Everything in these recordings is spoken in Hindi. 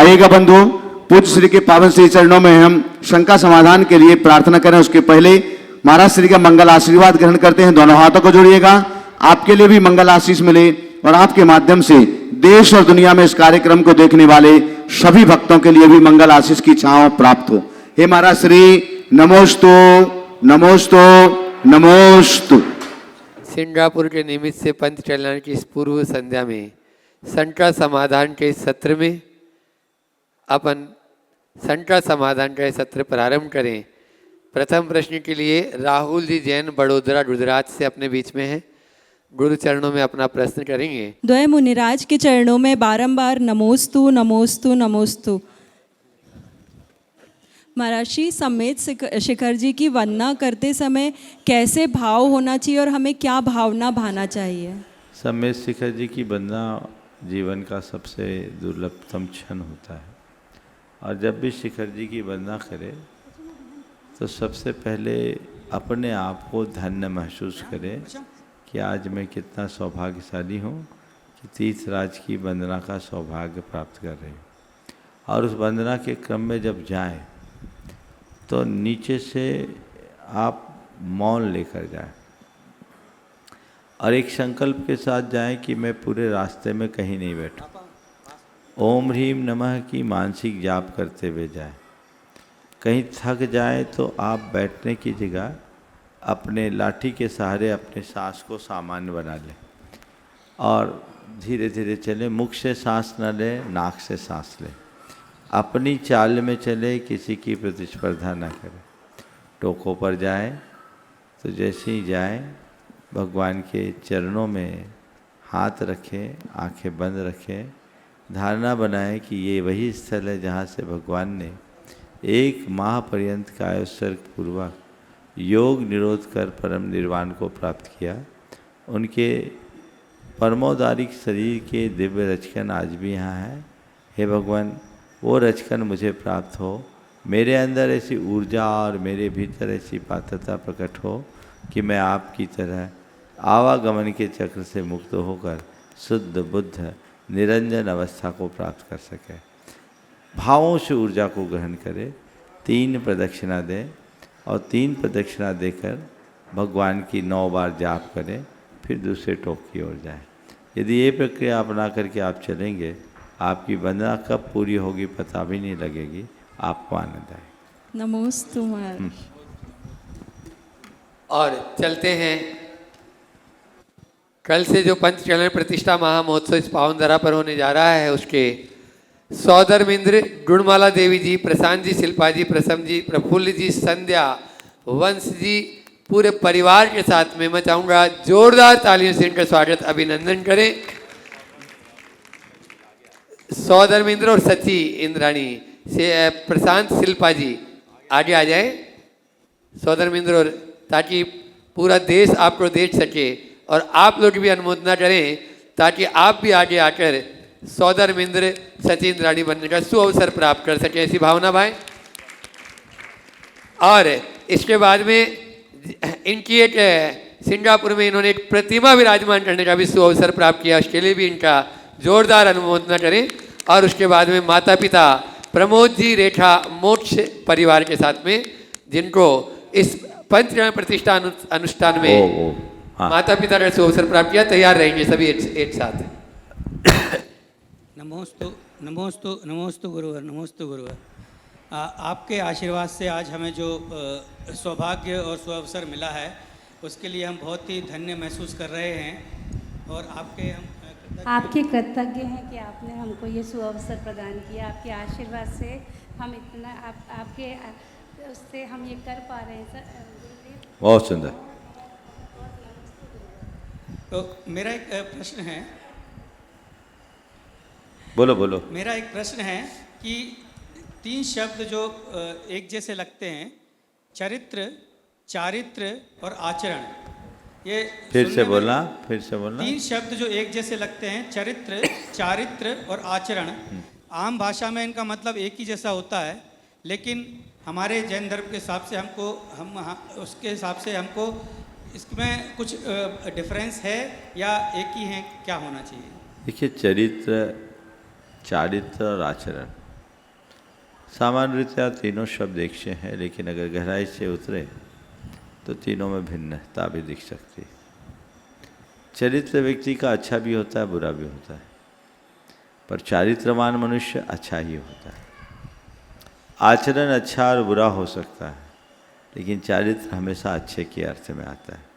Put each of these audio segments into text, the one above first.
आइएगा बंधु, पूज्य श्री के पावन श्री चरणों में हम शंका समाधान के लिए प्रार्थना करें। उसके पहले महाराज श्री का मंगल आशीर्वाद ग्रहण करते हैं। दोनों हाथों को जोड़िएगा, आपके लिए भी मंगल आशीष मिले और आपके माध्यम से देश और दुनिया में इस कार्यक्रम को देखने वाले सभी भक्तों के लिए भी मंगल आशीष की छांव प्राप्त हो। हे महाराज श्री, नमोस्तु नमोस्तु नमोस्तु। सिंगापुर के निमित्त से पंथ चलन की इस पूर्व संध्या में शंका समाधान के सत्र में अपन शंका समाधान का सत्र प्रारंभ करें। प्रथम प्रश्न के लिए राहुल जी जैन बड़ोदरा गुजरात से अपने बीच में हैं। गुरु चरणों में अपना प्रश्न करेंगे। द्वय मुनिराज के चरणों में बारंबार नमोस्तु नमोस्तु नमोस्तु। महर्षि समेत शिखर जी की वंदना करते समय कैसे भाव होना चाहिए और हमें क्या भावना भाना चाहिए? समेत शिखर जी की वंदना जीवन का सबसे दुर्लभतम क्षण होता है, और जब भी शिखर जी की वंदना करें तो सबसे पहले अपने आप को धन्य महसूस करें कि आज मैं कितना सौभाग्यशाली हूँ कि तीर्थराज की वंदना का सौभाग्य प्राप्त कर रहे हैं। और उस वंदना के क्रम में जब जाएं तो नीचे से आप मौन लेकर जाएं और एक संकल्प के साथ जाएं कि मैं पूरे रास्ते में कहीं नहीं बैठूं। ओम ह्रीम नमः की मानसिक जाप करते हुए जाएं। कहीं थक जाए तो आप बैठने की जगह अपने लाठी के सहारे अपने सांस को सामान्य बना लें और धीरे धीरे चलें। मुख से सांस न लें, नाक से सांस लें। अपनी चाल में चले, किसी की प्रतिस्पर्धा न करें। टोकों पर जाएं तो जैसे ही जाएं भगवान के चरणों में हाथ रखें, आंखें बंद रखें। धारणा बनाएं कि ये वही स्थल है जहाँ से भगवान ने 1 माह पर्यंत कायोत्सर्ग पूर्वक योग निरोध कर परम निर्वाण को प्राप्त किया। उनके परमोदारिक शरीर के दिव्य रचकन आज भी यहाँ हैं। हे भगवान, वो रचकन मुझे प्राप्त हो, मेरे अंदर ऐसी ऊर्जा और मेरे भीतर ऐसी पात्रता प्रकट हो कि मैं आपकी तरह आवागमन के चक्र से मुक्त होकर शुद्ध बुद्ध निरंजन अवस्था को प्राप्त कर सके। भावों से ऊर्जा को ग्रहण करें। 3 प्रदक्षिणा दें और 3 प्रदक्षिणा देकर भगवान की 9 बार जाप करें, फिर दूसरे टोक की ओर जाएं। यदि ये प्रक्रिया अपना करके आप चलेंगे, आपकी वंदना कब पूरी होगी पता भी नहीं लगेगी, आपको आनंद आए। नमोस्तु महाराज। और चलते हैं। कल से जो पंच चलन प्रतिष्ठा महामहोत्सव इस पावन धरा पर होने जा रहा है, उसके सौधर्मेंद्र, गुणमाला देवी जी, प्रशांत जी, शिल्पा जी, प्रसम जी, प्रफुल्ल जी, संध्या, वंश जी, पूरे परिवार के साथ में मैं चाहूँगा जोरदार तालियों से इनका स्वागत अभिनंदन करें। सौधर्मेंद्र और सची इंद्राणी से प्रशांत, शिल्पा जी आगे आ जाए। सौधर्मेंद्र और, ताकि पूरा देश आपको देख सके और आप लोग भी अनुमोदना करें ताकि आप भी आगे आकर सौधर्मेंद्र, सची इंद्राणी बनने का सुअवसर प्राप्त कर सके, ऐसी भावना भाई। और इसके बाद में इनकी एक सिंगापुर में इन्होंने एक प्रतिमा विराजमान करने का भी सुअवसर प्राप्त किया, उसके लिए भी इनका जोरदार अनुमोदना करें। और उसके बाद में माता पिता प्रमोद जी, रेखा, मोक्ष परिवार के साथ में, जिनको इस पंचचरण प्रतिष्ठा अनुष्ठान में हाँ। माता पिता का सुअवसर प्राप्त किया, तैयार रहेंगे सभी एक साथ। नमोस्तु नमोस्तु नमोस्तु गुरुवर, नमोस्तु गुरुवर। आपके आशीर्वाद से आज हमें जो सौभाग्य और सुअवसर मिला है, उसके लिए हम बहुत ही धन्य महसूस कर रहे हैं और आपके कृतज्ञ हैं कि आपने हमको ये सुअवसर प्रदान किया। आपके आशीर्वाद से हम इतना आपके उससे हम ये कर पा रहे हैं सर। बहुत सुंदर। तो मेरा एक प्रश्न है। बोलो बोलो। मेरा एक प्रश्न है कि 3 शब्द जो एक जैसे लगते हैं, चरित्र, चारित्र और आचरण, ये फिर से बोलना, फिर से बोलना। 3 शब्द जो एक जैसे लगते हैं, चरित्र, चारित्र और आचरण। आम भाषा में इनका मतलब एक ही जैसा होता है, लेकिन हमारे जैन धर्म के हिसाब से उसके हिसाब से हमको इसमें कुछ डिफरेंस है या एक ही है, क्या होना चाहिए? देखिए, चरित्र, चारित्र और आचरण सामान्य रीत्या तीनों शब्द एक से हैं, लेकिन अगर गहराई से उतरे तो तीनों में भिन्नता भी दिख सकती है। चरित्र व्यक्ति का अच्छा भी होता है, बुरा भी होता है, पर चारित्रवान मनुष्य अच्छा ही होता है। आचरण अच्छा और बुरा हो सकता है, लेकिन चारित्र हमेशा अच्छे के अर्थ में आता है।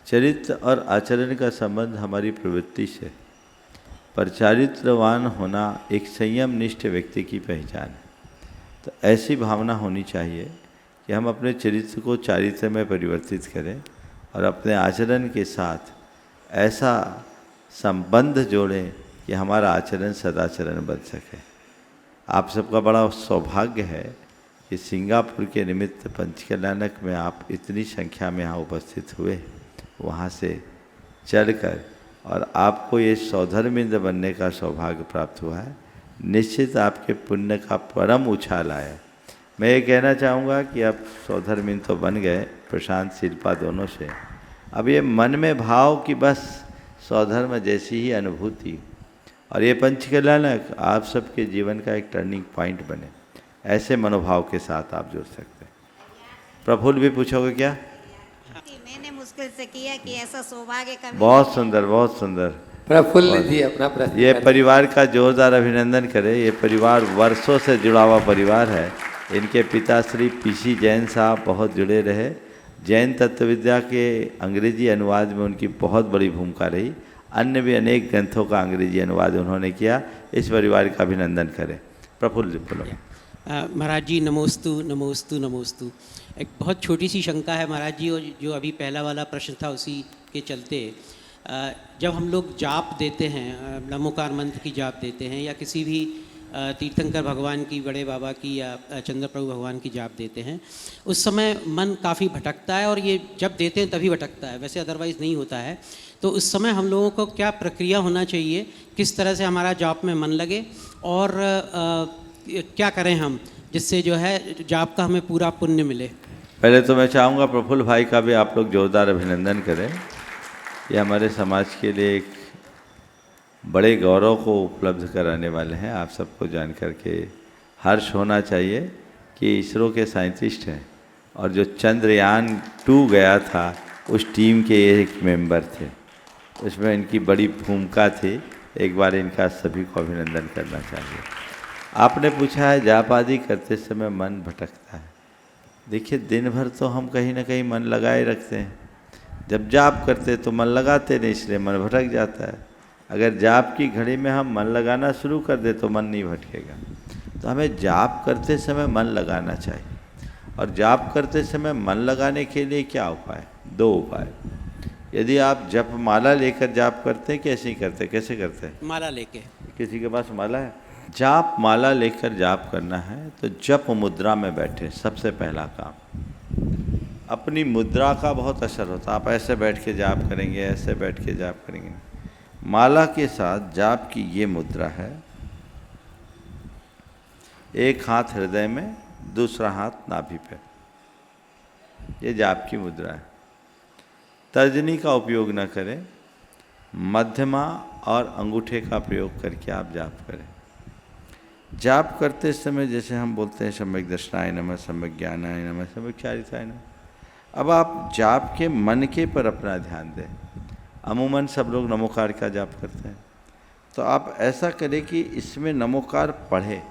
चरित्र और आचरण का संबंध हमारी प्रवृत्ति से, पर चारित्रवान होना एक संयमनिष्ठ व्यक्ति की पहचान है। तो ऐसी भावना होनी चाहिए कि हम अपने चरित्र को चारित्र में परिवर्तित करें और अपने आचरण के साथ ऐसा संबंध जोड़ें कि हमारा आचरण सदाचरण बन सके। आप सबका बड़ा सौभाग्य है कि सिंगापुर के निमित्त पंचकल्याणक में आप इतनी संख्या में यहाँ उपस्थित हुए, वहाँ से चलकर, और आपको ये सौधर्मिंद बनने का सौभाग्य प्राप्त हुआ है। निश्चित आपके पुण्य का परम उछाल आया। मैं ये कहना चाहूँगा कि आप सौधर्मिंद तो बन गए, प्रशांत शिल्पा दोनों से। अब ये मन में भाव कि बस सौधर्म जैसी ही अनुभूति, और ये पंचकल्याणक आप सबके जीवन का एक टर्निंग पॉइंट बने, ऐसे मनोभाव के साथ आप जुड़ सकते हैं। प्रफुल्ल भी पूछोगे क्या? मैंने मुश्किल से किया कि ऐसा सौभाग्य का बहुत सुंदर, बहुत सुंदर। प्रफुल्ल जी अपना प्रश्न ये करें। परिवार का जोरदार अभिनंदन करें। ये परिवार वर्षों से जुड़ा हुआ परिवार है। इनके पिता श्री पीसी जैन साहब बहुत जुड़े रहे। जैन तत्वविद्या के अंग्रेजी अनुवाद में उनकी बहुत बड़ी भूमिका रही। अन्य भी अनेक ग्रंथों का अंग्रेजी अनुवाद उन्होंने किया। इस परिवार का अभिनंदन करें। प्रफुल्ल जी बोलो। महाराज जी नमोस्तु नमोस्तु नमोस्तु। एक बहुत छोटी सी शंका है महाराज जी, और जो अभी पहला वाला प्रश्न था उसी के चलते, जब हम लोग जाप देते हैं, नमोकार मंत्र की जाप देते हैं, या किसी भी तीर्थंकर भगवान की, बड़े बाबा की, या चंद्रप्रभु भगवान की जाप देते हैं, उस समय मन काफ़ी भटकता है, और ये जब देते हैं तभी भटकता है, वैसे अदरवाइज़ नहीं होता है। तो उस समय हम लोगों को क्या प्रक्रिया होना चाहिए, किस तरह से हमारा जाप में मन लगे, और क्या करें हम जिससे जो है जाप का हमें पूरा पुण्य मिले? पहले तो मैं चाहूँगा प्रफुल्ल भाई का भी आप लोग जोरदार अभिनंदन करें। ये हमारे समाज के लिए एक बड़े गौरव को उपलब्ध कराने वाले हैं। आप सबको जान करके हर्ष होना चाहिए कि इसरो के साइंटिस्ट हैं, और जो चंद्रयान-2 गया था उस टीम के एक मेंबर थे। उसमें इनकी बड़ी भूमिका थी। एक बार इनका सभी को अभिनंदन करना चाहिए। आपने पूछा है जाप आदि करते समय मन भटकता है। देखिए, दिन भर तो हम कहीं ना कहीं मन लगाए रखते हैं। जब जाप करते तो मन लगाते नहीं, इसलिए मन भटक जाता है। अगर जाप की घड़ी में हम मन लगाना शुरू कर दे तो मन नहीं भटकेगा। तो हमें जाप करते समय मन लगाना चाहिए। और जाप करते समय मन लगाने के लिए क्या उपाय? 2 उपाय। यदि आप जप माला लेकर जाप करते हैं, कैसे करते हैं? कैसे करते हैं? माला लेके। किसी के पास माला है? जाप माला लेकर जाप करना है तो जप मुद्रा में बैठे। सबसे पहला काम, अपनी मुद्रा का बहुत असर होता है। आप ऐसे बैठ के जाप करेंगे, ऐसे बैठ के जाप करेंगे। माला के साथ जाप की ये मुद्रा है। एक हाथ हृदय में, दूसरा हाथ नाभि पे। ये जाप की मुद्रा है। तर्जनी का उपयोग न करें, मध्यमा और अंगूठे का प्रयोग करके आप जाप करें। जाप करते समय जैसे हम बोलते हैं सम्यक दर्शनाय नमः, सम्यक ज्ञानाय नमः, सम्यक चारित्राय नमः। अब आप जाप के मन के पर अपना ध्यान दें। अमूमन सब लोग नमोकार का जाप करते हैं, तो आप ऐसा करें कि इसमें नमोकार पढ़े।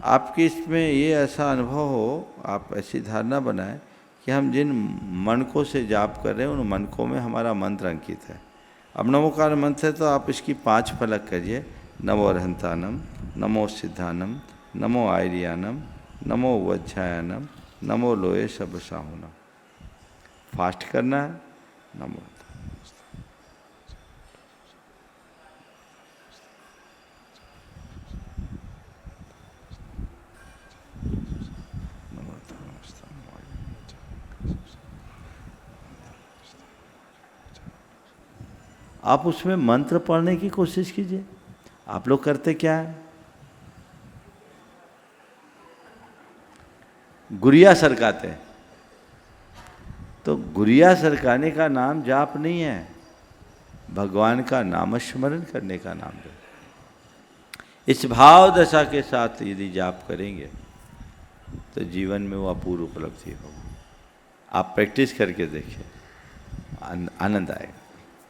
आपके इसमें ये ऐसा अनुभव हो, आप ऐसी धारणा बनाएं कि हम जिन मनकों से जाप कर रहे हैं उन मनकों में हमारा मंत्र अंकित है। अब नमोकार मंत्र है तो आप इसकी 5 फलक करिए। नमो अरहंतानम, नमो सिद्धानम, नमो आयरियानम, नमो वज्जायानम, नमो लोये सब साहुनम। फास्ट करना है। नमो आप उसमें मंत्र पढ़ने की कोशिश कीजिए। आप लोग करते क्या है? गुरिया सरकाते हैं। तो गुरिया सरकाने का नाम जाप नहीं है, भगवान का नाम स्मरण करने का नाम है। इस भाव दशा के साथ यदि जाप करेंगे तो जीवन में वो अपूर्व उपलब्धि होगी। आप प्रैक्टिस करके देखिए, आनंद आएगा।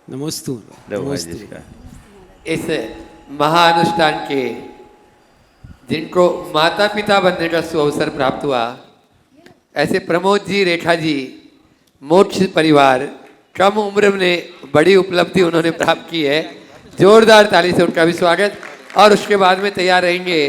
नमोस्तु रघु भाई नमोस्तु। जिसका इस महाअनुष्ठान के जिनको माता पिता बनने का सुअवसर प्राप्त हुआ, ऐसे प्रमोद जी, रेखा जी, मोक्ष परिवार, कम उम्र में बड़ी उपलब्धि उन्होंने प्राप्त की है। जोरदार ताली से उनका भी स्वागत। और उसके बाद में तैयार रहेंगे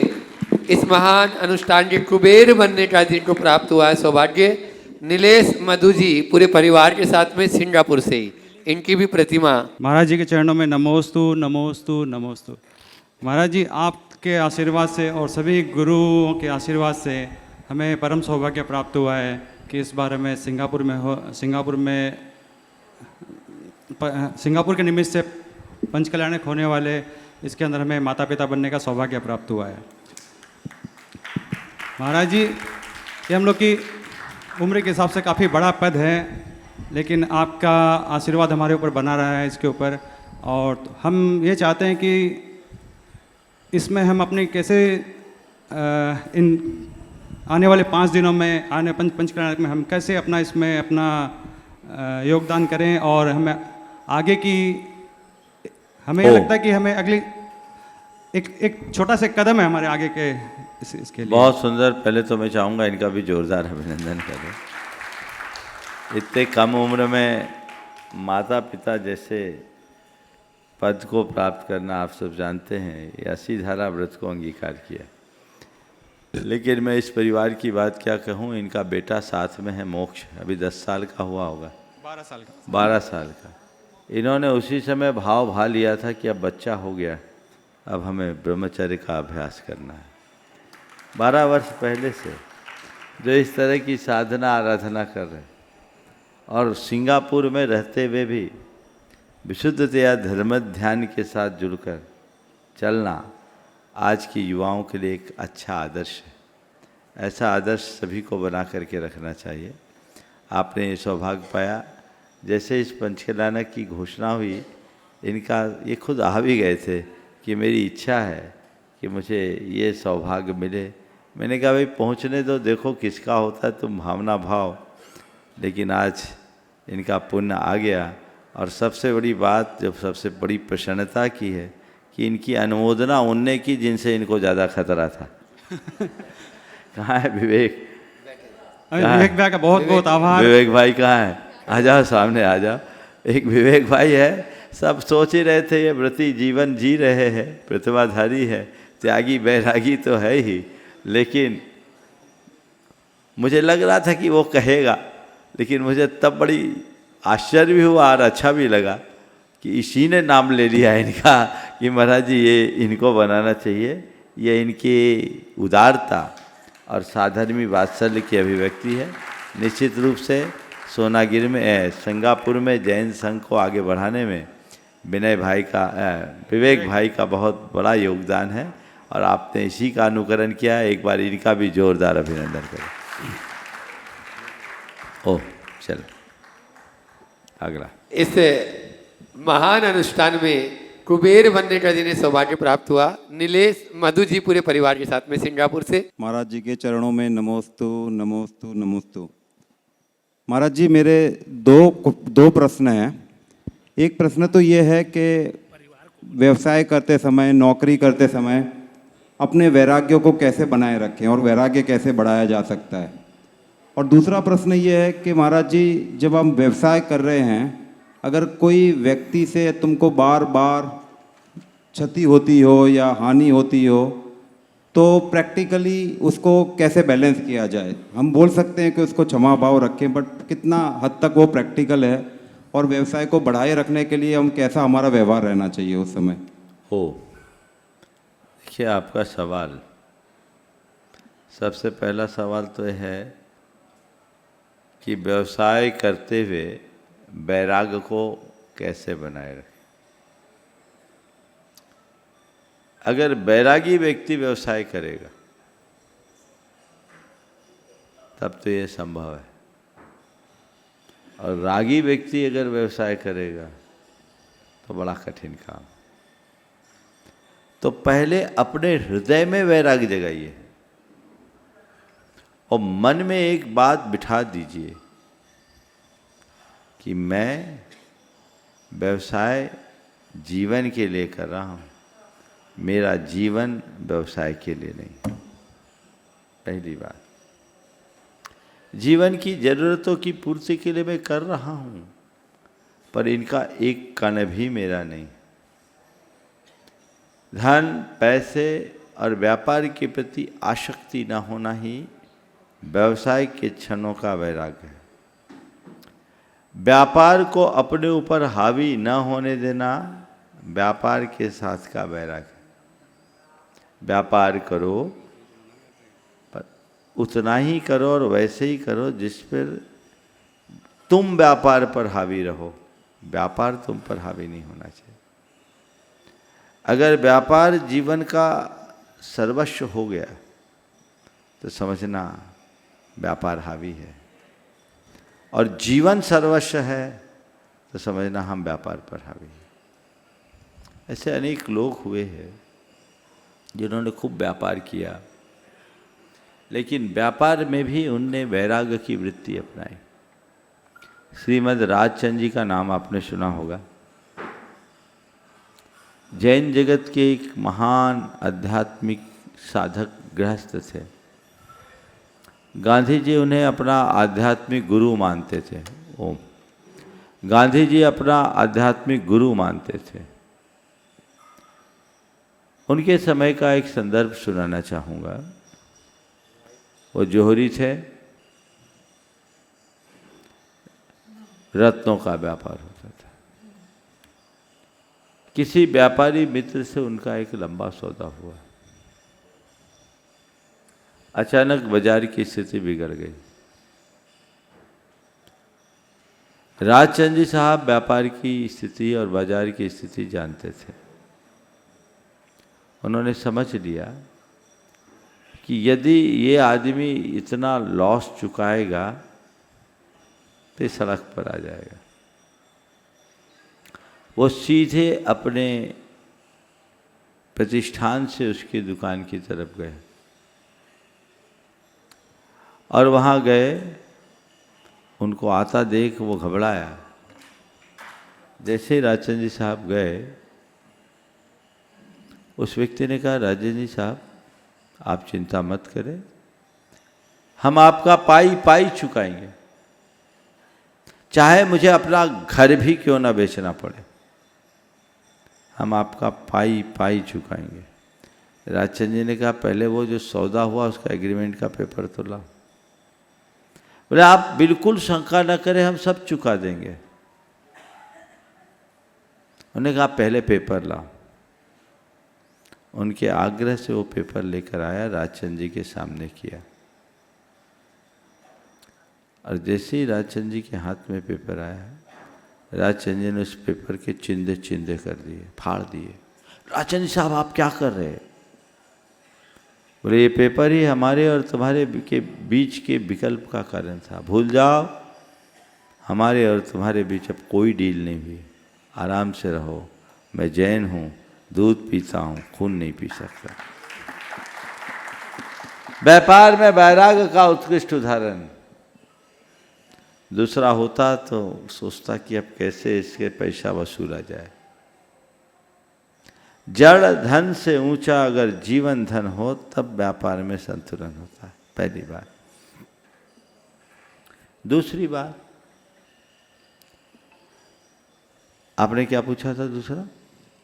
इस महान अनुष्ठान के कुबेर बनने का जिनको प्राप्त हुआ है सौभाग्य, नीलेश मधु जी पूरे परिवार के साथ में सिंगापुर से ही, इनकी भी प्रतिमा। महाराज जी के चरणों में नमोस्तु नमोस्तु नमोस्तु। महाराज जी, आपके आशीर्वाद से और सभी गुरुओं के आशीर्वाद से हमें परम सौभाग्य प्राप्त हुआ है कि इस बार हमें सिंगापुर के निमित्त से पंचकल्याणक होने वाले इसके अंदर हमें माता पिता बनने का सौभाग्य प्राप्त हुआ है। महाराज जी, ये हम लोग की उम्र के हिसाब से काफ़ी बड़ा पद है, लेकिन आपका आशीर्वाद हमारे ऊपर बना रहा है इसके ऊपर। और हम ये चाहते हैं कि इसमें हम अपनी कैसे इन आने वाले 5 दिनों में, आने पंचकल्याणक में हम कैसे अपना इसमें अपना योगदान करें। और हमें आगे की, हमें ये लगता है कि हमें अगली एक छोटा सा कदम है हमारे आगे के इसके लिए। बहुत सुंदर। पहले तो मैं चाहूँगा इनका भी जोरदार अभिनंदन करें। इतने कम उम्र में माता पिता जैसे पद को प्राप्त करना आप सब जानते हैं, ये 80 धारा व्रत को अंगीकार किया। लेकिन मैं इस परिवार की बात क्या कहूँ, इनका बेटा साथ में है मोक्ष, अभी 10 साल का हुआ होगा, 12 साल का। इन्होंने उसी समय भाव भा लिया था कि अब बच्चा हो गया, अब हमें ब्रह्मचर्य का अभ्यास करना है। 12 वर्ष पहले से जो इस तरह की साधना आराधना कर रहे हैं, और सिंगापुर में रहते हुए भी विशुद्धतया धर्म ध्यान के साथ जुड़कर चलना आज की युवाओं के लिए एक अच्छा आदर्श है। ऐसा आदर्श सभी को बना करके रखना चाहिए। आपने ये सौभाग्य पाया। जैसे इस पंचकल्याणक की घोषणा हुई, इनका ये खुद आ भी गए थे कि मेरी इच्छा है कि मुझे ये सौभाग्य मिले। मैंने कहा भाई पहुँचने दो, देखो किसका होता है, तुम भावना भाव। लेकिन आज इनका पुण्य आ गया। और सबसे बड़ी बात, जो सबसे बड़ी प्रसन्नता की है, कि इनकी अनुमोदना उनने की जिनसे इनको ज़्यादा खतरा था। कहाँ है विवेक? विवेक भाई का बहुत बहुत आभार। विवेक भाई कहाँ है? आ जाओ, सामने आ जाओ। एक विवेक भाई है, सब सोच ही रहे थे ये व्रती जीवन जी रहे हैं, प्रतिभाधारी है, त्यागी बैरागी तो है ही। लेकिन मुझे लग रहा था कि वो कहेगा, लेकिन मुझे तब बड़ी आश्चर्य भी हुआ और अच्छा भी लगा कि इसी ने नाम ले लिया इनका कि महाराज जी ये इनको बनाना चाहिए। ये इनकी उदारता और साधर्मी वात्सल्य की अभिव्यक्ति है। निश्चित रूप से सोनागिर में, सिंगापुर में जैन संघ को आगे बढ़ाने में विनय भाई का, विवेक भाई का बहुत बड़ा योगदान है। और आपने इसी का अनुकरण किया है। एक बार इनका भी जोरदार अभिनंदन करें। ओह चलो अगला। इस महान अनुष्ठान में कुबेर बनने का जिन्हें सौभाग्य प्राप्त हुआ, नीलेश मधु जी पूरे परिवार के साथ में सिंगापुर से। महाराज जी के चरणों में नमोस्तु नमोस्तु नमोस्तु। महाराज जी, मेरे दो प्रश्न हैं। एक प्रश्न तो ये है कि व्यवसाय करते समय, नौकरी करते समय अपने वैराग्य को कैसे बनाए रखें और वैराग्य कैसे बढ़ाया जा सकता है। और दूसरा प्रश्न ये है कि महाराज जी, जब हम व्यवसाय कर रहे हैं, अगर कोई व्यक्ति से तुमको बार बार क्षति होती हो या हानि होती हो, तो प्रैक्टिकली उसको कैसे बैलेंस किया जाए। हम बोल सकते हैं कि उसको क्षमा भाव रखें, बट कितना हद तक वो प्रैक्टिकल है, और व्यवसाय को बढ़ाए रखने के लिए हम कैसा हमारा व्यवहार रहना चाहिए उस समय। देखिए आपका सवाल, सबसे पहला सवाल तो यह है कि व्यवसाय करते हुए वैराग्य को कैसे बनाए रखें। अगर वैरागी व्यक्ति व्यवसाय करेगा तब तो ये संभव है, और रागी व्यक्ति अगर व्यवसाय करेगा तो बड़ा कठिन काम। तो पहले अपने हृदय में वैराग्य जगाइए और मन में एक बात बिठा दीजिए कि मैं व्यवसाय जीवन के लिए कर रहा हूँ, मेरा जीवन व्यवसाय के लिए नहीं। पहली बात, जीवन की जरूरतों की पूर्ति के लिए मैं कर रहा हूँ, पर इनका एक कण भी मेरा नहीं। धन, पैसे और व्यापार के प्रति आसक्ति न होना ही व्यवसाय के क्षणों का वैराग्य है। व्यापार को अपने ऊपर हावी न होने देना व्यापार के साथ का वैराग्य है। व्यापार करो पर उतना ही करो और वैसे ही करो जिस पर तुम व्यापार पर हावी रहो, व्यापार तुम पर हावी नहीं होना चाहिए। अगर व्यापार जीवन का सर्वस्व हो गया तो समझना व्यापार हावी है, और जीवन सर्वस्व है तो समझना हम व्यापार पर हावी हैं। ऐसे अनेक लोग हुए हैं जिन्होंने खूब व्यापार किया, लेकिन व्यापार में भी उनने वैराग्य की वृत्ति अपनाई। श्रीमद् राजचंद्र जी का नाम आपने सुना होगा। जैन जगत के एक महान आध्यात्मिक साधक गृहस्थ थे। गांधी जी उन्हें अपना आध्यात्मिक गुरु मानते थे। ओम गांधी जी अपना आध्यात्मिक गुरु मानते थे। उनके समय का एक संदर्भ सुनाना चाहूँगा। वो जौहरी थे, रत्नों का व्यापार होता था। किसी व्यापारी मित्र से उनका एक लंबा सौदा हुआ। अचानक बाजार की स्थिति बिगड़ गई। राजचंद्र जी साहब व्यापार की स्थिति और बाजार की स्थिति जानते थे। उन्होंने समझ लिया कि यदि ये आदमी इतना लॉस चुकाएगा तो ये सड़क पर आ जाएगा। वो सीधे अपने प्रतिष्ठान से उसकी दुकान की तरफ गए और वहाँ गए। उनको आता देख वो घबराया। जैसे ही राजचंद्र जी साहब गए, उस व्यक्ति ने कहा, राजचंद्र जी साहब आप चिंता मत करें, हम आपका पाई पाई चुकाएंगे, चाहे मुझे अपना घर भी क्यों ना बेचना पड़े, हम आपका पाई पाई चुकाएंगे। राजचंद्र जी ने कहा, पहले वो जो सौदा हुआ उसका एग्रीमेंट का पेपर तो लाओ। बोले आप बिल्कुल शंका न करें, हम सब चुका देंगे। उन्होंने कहा पहले पेपर लाओ। उनके आग्रह से वो पेपर लेकर आया, राजचंद्र जी के सामने किया, और जैसे ही राजचंद्र जी के हाथ में पेपर आया, राजचंद्र जी ने उस पेपर के चिंदे चिंदे कर दिए, फाड़ दिए। राजचंद्र जी साहब आप क्या कर रहे हैं? बोले ये पेपर ही हमारे और तुम्हारे के बीच के विकल्प का कारण था, भूल जाओ, हमारे और तुम्हारे बीच अब कोई डील नहीं हुई, आराम से रहो। मैं जैन हूँ, दूध पीता हूँ, खून नहीं पी सकता। व्यापार में वैराग्य का उत्कृष्ट उदाहरण। दूसरा होता तो सोचता कि अब कैसे इसके पैसा वसूला जाए। जड़ धन से ऊंचा अगर जीवन धन हो तब व्यापार में संतुलन होता है। पहली बात। दूसरी बात, आपने क्या पूछा था दूसरा?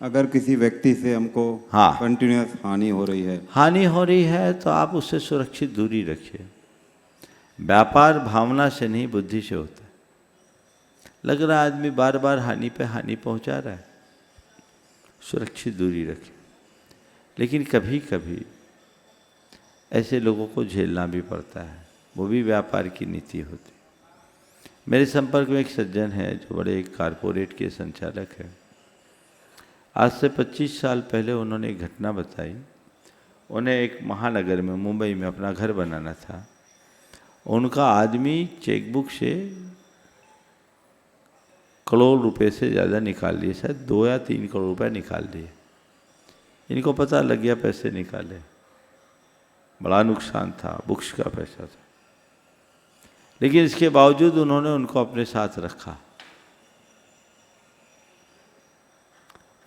अगर किसी व्यक्ति से हमको हाँ कंटिन्यूअस हानि हो रही है, हानि हो रही है तो आप उससे सुरक्षित दूरी रखिए। व्यापार भावना से नहीं, बुद्धि से होता है। लग रहा है आदमी बार बार हानि पे हानि पहुंचा रहा है, सुरक्षित दूरी रखें। लेकिन कभी कभी ऐसे लोगों को झेलना भी पड़ता है, वो भी व्यापार की नीति होती। मेरे संपर्क में एक सज्जन है जो बड़े एक कारपोरेट के संचालक हैं। आज से 25 साल पहले उन्होंने एक घटना बताई। उन्हें एक महानगर में, मुंबई में अपना घर बनाना था। उनका आदमी चेकबुक से करोड़ रुपए से ज़्यादा निकाल लिए, शायद 2 या 3 करोड़ रुपए निकाल दिए। इनको पता लग गया पैसे निकाले, बड़ा नुकसान था, बुक्स का पैसा था, लेकिन इसके बावजूद उन्होंने उनको अपने साथ रखा।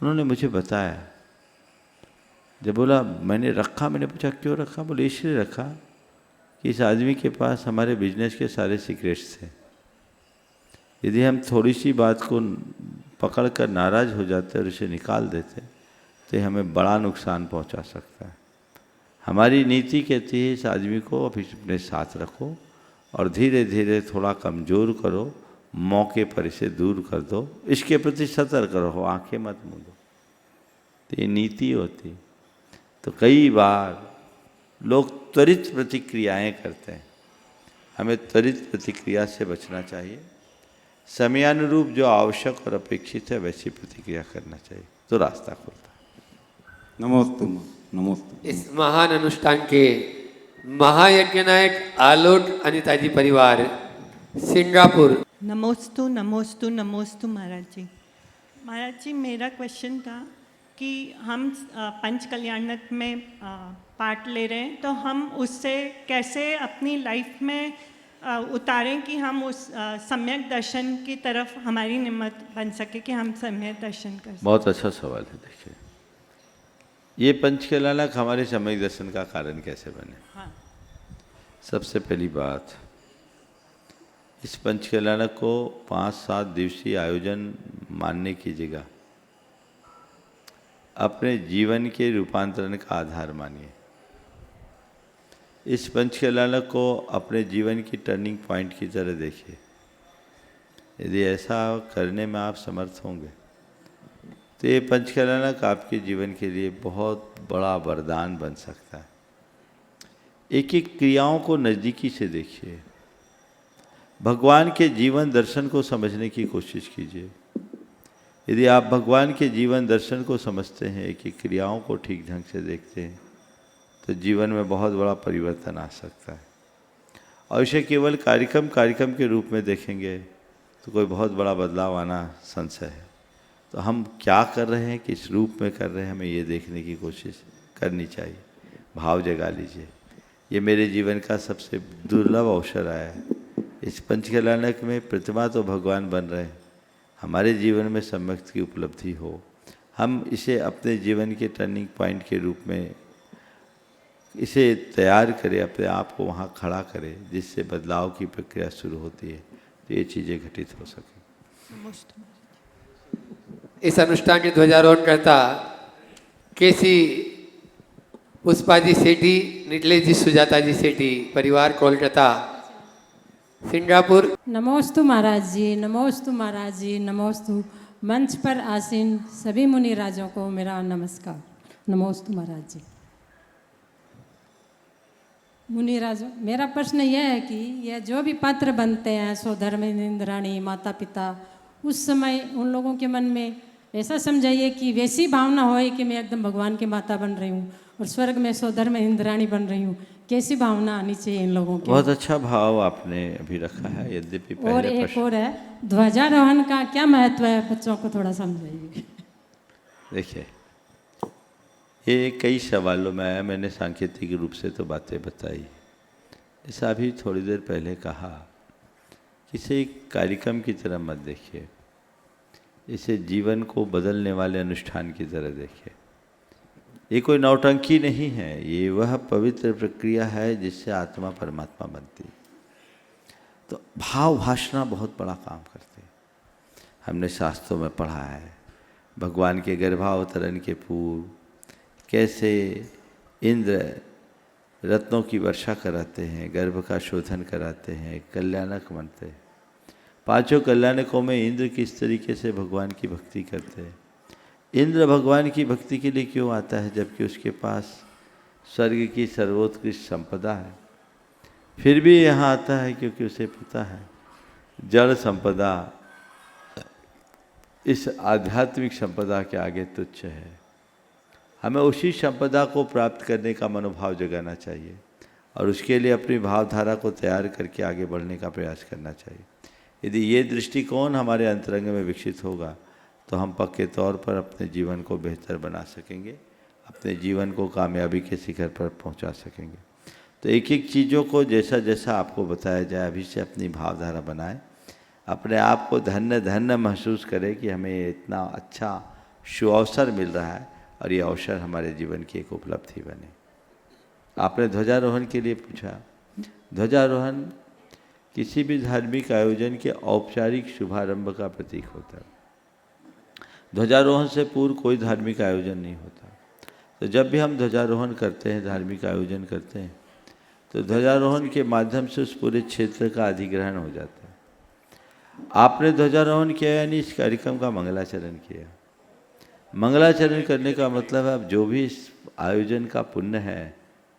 उन्होंने मुझे बताया, जब बोला मैंने रखा, मैंने पूछा क्यों रखा? बोले इसलिए रखा कि इस आदमी के पास हमारे बिजनेस के सारे सीक्रेट्स थे। यदि हम थोड़ी सी बात को पकड़ कर नाराज हो जाते और उसे निकाल देते तो हमें बड़ा नुकसान पहुंचा सकता है। हमारी नीति कहती है इस आदमी को अपने साथ रखो और धीरे धीरे थोड़ा कमज़ोर करो, मौके पर इसे दूर कर दो, इसके प्रति सतर्क रहो, आंखें मत मूंदो। तो ये नीति होती। तो कई बार लोग त्वरित प्रतिक्रियाएं करते हैं, हमें त्वरित प्रतिक्रिया से बचना चाहिए। समयानुरूप जो आवश्यक और अपेक्षित है वैसी प्रतिक्रिया करना चाहिए, तो रास्ता खुलता है। नमोस्तु नमोस्तु। इस महान अनुष्ठान के महायज्ञ नायक आलोट अनिताजी परिवार सिंगापुर। नमोस्तु नमोस्तु नमोस्तु महाराज जी। महाराज जी, मेरा क्वेश्चन था कि हम पंच कल्याणक में पार्ट ले रहे हैं, तो हम उससे कैसे अपनी लाइफ में उतारें कि हम उस सम्यक दर्शन की तरफ हमारी नियत बन सके कि हम सम्यक दर्शन कर सकें। बहुत अच्छा सवाल है। देखिए, ये पंचकल्याणक हमारे सम्यक दर्शन का कारण कैसे बने? हाँ। सबसे पहली बात, इस पंचकल्याणक को 5-7 दिवसीय आयोजन मानने की जगह अपने जीवन के रूपांतरण का आधार मानिए। इस पंचकल्याणक को अपने जीवन की टर्निंग पॉइंट की तरह देखिए। यदि ऐसा करने में आप समर्थ होंगे तो ये पंचकल्याणक आपके जीवन के लिए बहुत बड़ा वरदान बन सकता है। एक एक क्रियाओं को नज़दीकी से देखिए, भगवान के जीवन दर्शन को समझने की कोशिश कीजिए। यदि आप भगवान के जीवन दर्शन को समझते हैं, एक एक क्रियाओं को ठीक ढंग से देखते हैं, तो जीवन में बहुत बड़ा परिवर्तन आ सकता है। और इसे केवल कार्यक्रम के रूप में देखेंगे तो कोई बहुत बड़ा बदलाव आना संशय है। तो हम क्या कर रहे हैं, किस रूप में कर रहे हैं, हमें ये देखने की कोशिश करनी चाहिए। भाव जगा लीजिए, ये मेरे जीवन का सबसे दुर्लभ अवसर आया है। इस पंचकल्याणक में प्रतिमा तो भगवान बन रहे हैं, हमारे जीवन में सम्यक की उपलब्धि हो, हम इसे अपने जीवन के टर्निंग पॉइंट के रूप में इसे तैयार करें, अपने आप को वहाँ खड़ा करें, जिससे बदलाव की प्रक्रिया शुरू होती है, तो ये चीज़ें घटित हो सकें। इस अनुष्ठान के ध्वजारोहण करता केसी पुष्पाजी सेठी, निटलेजी सुजाताजी सेठी, परिवार कोलकाता सिंगापुर। नमोस्तु महाराज जी, नमोस्तु महाराज जी, नमोस्तु। मंच पर आसीन सभी मुनि राजों को मेरा नमस्कार। नमोस्तु महाराज जी। मुनि राजों, मेरा प्रश्न यह है कि यह जो भी पात्र बनते हैं, स्वधर्म इंद्राणी, माता पिता, उस समय उन लोगों के मन में ऐसा समझाइए कि वैसी भावना होए कि मैं एकदम भगवान की माता बन रही हूँ और स्वर्ग में स्वधर्म इंद्राणी बन रही हूँ। कैसी भावना आनी चाहिए इन लोगों की? बहुत अच्छा भाव आपने अभी रखा है। यद्यपि और एक और है, ध्वजारोहण का क्या महत्व है, बच्चों को थोड़ा समझाइए। देखिए, ये कई सवालों में आया, मैंने सांकेतिक रूप से तो बातें बताई। ऐसा अभी थोड़ी देर पहले कहा कि इसे एक कार्यक्रम की तरह मत देखिए, इसे जीवन को बदलने वाले अनुष्ठान की तरह देखिए। ये कोई नौटंकी नहीं है, ये वह पवित्र प्रक्रिया है जिससे आत्मा परमात्मा बनती है। तो भाव भाषणा बहुत बड़ा काम करते हैं। हमने शास्त्रों में पढ़ा है, भगवान के गर्भावतरण के पूर्व कैसे इंद्र रत्नों की वर्षा कराते हैं, गर्भ का शोधन कराते हैं, कल्याणक बनते हैं। 5 कल्याणकों में इंद्र किस तरीके से भगवान की भक्ति करते हैं। इंद्र भगवान की भक्ति के लिए क्यों आता है, जबकि उसके पास स्वर्ग की सर्वोत्कृष्ट संपदा है, फिर भी यहाँ आता है क्योंकि उसे पता है जड़ संपदा इस आध्यात्मिक संपदा के आगे तुच्छ है। हमें उसी संपदा को प्राप्त करने का मनोभाव जगाना चाहिए और उसके लिए अपनी भावधारा को तैयार करके आगे बढ़ने का प्रयास करना चाहिए। यदि ये दृष्टिकोण हमारे अंतरंग में विकसित होगा तो हम पक्के तौर पर अपने जीवन को बेहतर बना सकेंगे, अपने जीवन को कामयाबी के शिखर पर पहुंचा सकेंगे। तो एक एक चीज़ों को जैसा जैसा आपको बताया जाए अभी से अपनी भावधारा बनाएं, अपने आप को धन्य धन्य महसूस करें कि हमें इतना अच्छा सुअवसर मिल रहा है और ये अवसर हमारे जीवन की एक उपलब्धि बने। आपने ध्वजारोहण के लिए पूछा। ध्वजारोहण किसी भी धार्मिक आयोजन के औपचारिक शुभारंभ का प्रतीक होता है। ध्वजारोहण से पूर्व कोई धार्मिक आयोजन नहीं होता। तो जब भी हम ध्वजारोहण करते हैं, धार्मिक आयोजन करते हैं, तो ध्वजारोहण के माध्यम से उस पूरे क्षेत्र का अधिग्रहण हो जाता है। आपने ध्वजारोहण किया यानी इस कार्यक्रम का मंगलाचरण किया। मंगलाचरण करने का मतलब है अब जो भी इस आयोजन का पुण्य है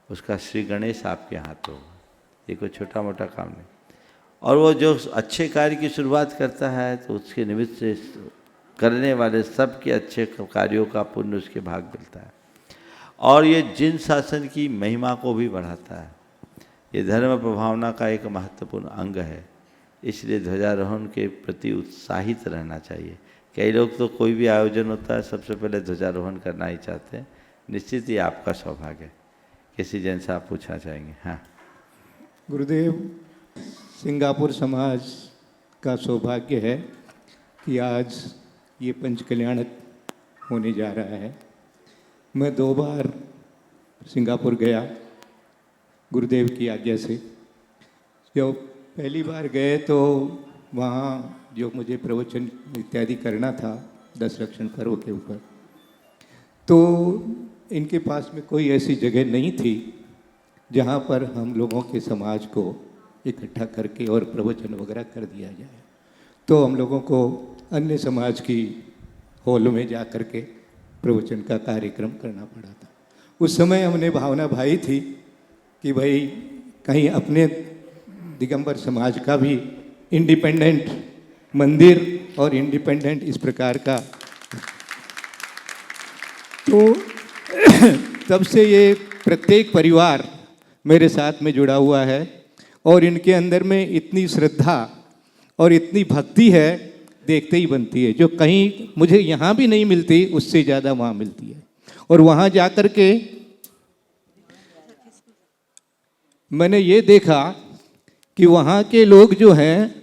उसका श्री गणेश आपके हाथ होगा। ये कोई छोटा मोटा काम नहीं। और वो जो अच्छे कार्य की शुरुआत करता है तो उसके निमित्त से करने वाले सब के अच्छे कार्यों का पुण्य उसके भाग मिलता है। और ये जिन शासन की महिमा को भी बढ़ाता है। ये धर्म प्रभावना का एक महत्वपूर्ण अंग है। इसलिए ध्वजारोहण के प्रति उत्साहित रहना चाहिए। कई लोग तो कोई भी आयोजन होता है सबसे पहले ध्वजारोहण करना ही चाहते हैं। निश्चित ही आपका सौभाग्य है। किसी जन से आप पूछना चाहेंगे? हाँ गुरुदेव, सिंगापुर समाज का सौभाग्य है कि आज ये पंच कल्याणक होने जा रहा है। मैं 2 बार सिंगापुर गया गुरुदेव की आज्ञा से। जब पहली बार गए तो वहाँ जो मुझे प्रवचन इत्यादि करना था 10 लक्षण पर्व के ऊपर, तो इनके पास में कोई ऐसी जगह नहीं थी जहाँ पर हम लोगों के समाज को इकट्ठा करके और प्रवचन वगैरह कर दिया जाए। तो हम लोगों को अन्य समाज की हॉल में जा कर के प्रवचन का कार्यक्रम करना पड़ा था। उस समय हमने भावना भाई थी कि भाई कहीं अपने दिगंबर समाज का भी इंडिपेंडेंट मंदिर और इंडिपेंडेंट इस प्रकार का। तो तब से ये प्रत्येक परिवार मेरे साथ में जुड़ा हुआ है और इनके अंदर में इतनी श्रद्धा और इतनी भक्ति है, देखते ही बनती है। जो कहीं मुझे यहाँ भी नहीं मिलती उससे ज़्यादा वहाँ मिलती है। और वहाँ जा कर के मैंने ये देखा कि वहाँ के लोग जो हैं